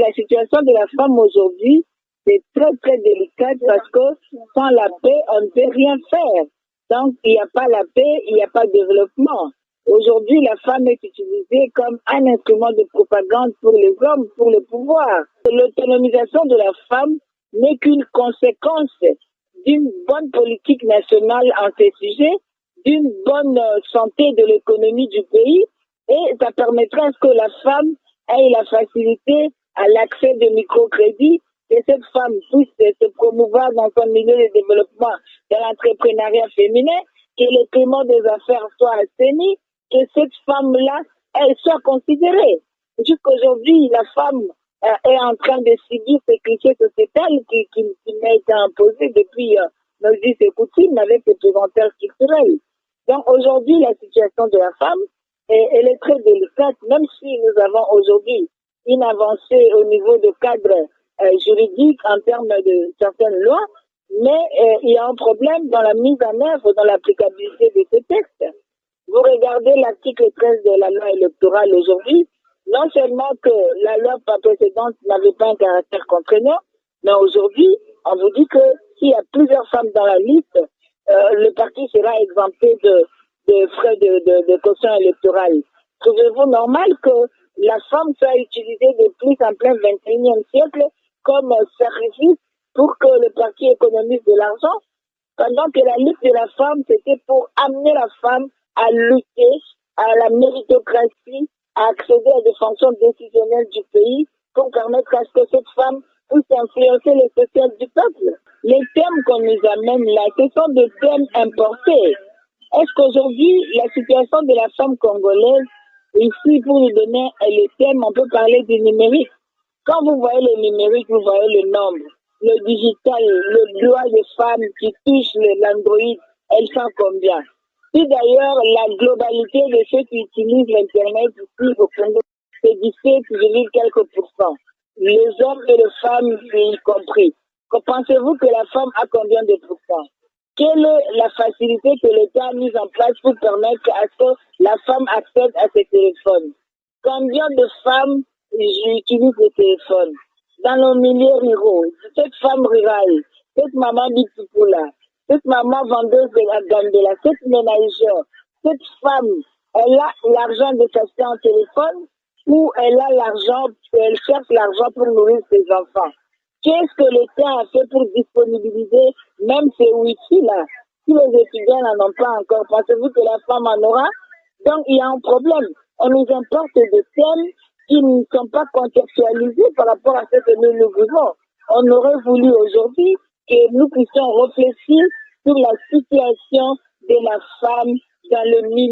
la situation de la femme aujourd'hui, c'est très très délicat parce que sans la paix, on ne peut rien faire. Donc, il n'y a pas la paix, il n'y a pas de développement. Aujourd'hui, la femme est utilisée comme un instrument de propagande pour les hommes, pour le pouvoir. L'autonomisation de la femme n'est qu'une conséquence d'une bonne politique nationale en ces sujets, d'une bonne santé de l'économie du pays, et ça permettrait à ce que la femme ait la facilité à l'accès de microcrédits, que cette femme puisse se promouvoir dans son milieu de développement, dans l'entrepreneuriat féminin, que le climat des affaires soit assaini, que cette femme-là, elle soit considérée. Jusqu'aujourd'hui, la femme est en train de subir ces clichés sociétals qui m'ont été imposés depuis nos us et coutumes avec les présenteurs culturels. Donc aujourd'hui, la situation de la femme, elle est très délicate, même si nous avons aujourd'hui une avancée au niveau de cadre juridique en termes de certaines lois, mais il y a un problème dans la mise en œuvre, dans l'applicabilité de ces textes. Vous regardez l'article 13 de la loi électorale aujourd'hui, non seulement que la loi précédente n'avait pas un caractère contraignant, mais aujourd'hui, on vous dit que s'il y a plusieurs femmes dans la liste, le parti sera exempté de frais de caution électorale. Trouvez-vous normal que la femme soit utilisée de plus en plein 21e siècle comme sacrifice pour que le parti économise de l'argent, pendant que la lutte de la femme, c'était pour amener la femme à lutter à la méritocratie, à accéder à des fonctions décisionnelles du pays pour permettre à ce que cette femme puisse influencer les social du peuple. Les thèmes qu'on nous amène là, ce sont des thèmes importés. Est-ce qu'aujourd'hui, la situation de la femme congolaise, ici, pour nous donner les thèmes, on peut parler du numérique. Quand vous voyez le numérique, vous voyez le nombre, le digital, le doigt des femmes qui touchent l'Android, elles sont combien? Si d'ailleurs la globalité de ceux qui utilisent l'Internet ici au Congo, c'est 17, quelques pourcents. Les hommes et les femmes y compris. Pensez-vous que la femme a combien de pourcents? Quelle est la facilité que l'État a mise en place pour permettre à ce que la femme accède à ses téléphones? Combien de femmes utilisent le téléphone? Dans nos milieux ruraux, cette femme rurale, cette maman Bitipula, cette maman vendeuse de la Gambela, cette ménagère, cette femme, elle a l'argent de s'acheter un téléphone ou elle a l'argent, elle cherche l'argent pour nourrir ses enfants. Qu'est-ce que l'État a fait pour disponibiliser même ces Wi-Fi-là? Si les étudiants n'en ont pas encore, pensez-vous que la femme en aura? Donc, il y a un problème. On nous importe des thèmes qui ne sont pas contextualisés par rapport à ce que nous vivons. On aurait voulu aujourd'hui que nous puissions réfléchir sur la situation de la femme dans le milieu.